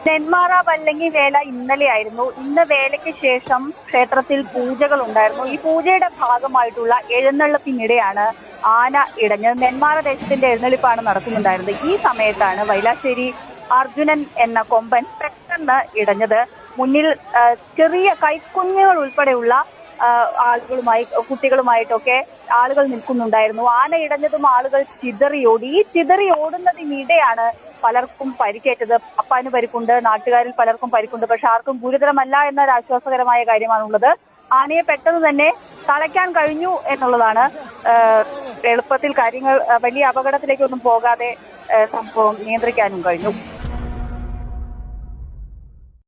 നെന്മാറ വല്ലങ്ങി വേല ഇന്നലെയായിരുന്നു. ഇന്ന് വേലയ്ക്ക് ശേഷം ക്ഷേത്രത്തിൽ പൂജകൾ ഉണ്ടായിരുന്നു. ഈ പൂജയുടെ ഭാഗമായിട്ടുള്ള എഴുന്നള്ളിപ്പിനിടെയാണ് ആന ഇടഞ്ഞത്. നെന്മാറ ദേശത്തിന്റെ എഴുന്നള്ളിപ്പാണ് നടക്കുന്നുണ്ടായിരുന്നത്. ഈ സമയത്താണ് വൈലാശ്ശേരി അർജുനൻ എന്ന കൊമ്പൻ പെട്ടെന്ന് ഇടഞ്ഞത്. മുന്നിൽ ചെറിയ കൈക്കുഞ്ഞുങ്ങൾ ഉൾപ്പെടെയുള്ള കുട്ടികളുമായിട്ടൊക്കെ ആളുകൾ നിൽക്കുന്നുണ്ടായിരുന്നു. ആന ഇടഞ്ഞതും ആളുകൾ ചിതറിയോടി. ഈ ചിതറി ഓടുന്നതിനിടെയാണ് പലർക്കും പരിക്കേറ്റത്. അപ്പാന് പരിക്കുണ്ട്, നാട്ടുകാരിൽ പലർക്കും പരിക്കുണ്ട്. പക്ഷെ ആർക്കും ഗുരുതരമല്ല എന്നൊരു ആശ്വാസകരമായ കാര്യമാണുള്ളത്. ആനയെ പെട്ടെന്ന് തന്നെ തളയ്ക്കാൻ കഴിഞ്ഞു എന്നുള്ളതാണ്. എളുപ്പത്തിൽ കാര്യങ്ങൾ വലിയ അപകടത്തിലേക്കൊന്നും പോകാതെ സംഭവം നിയന്ത്രിക്കാനും കഴിഞ്ഞു.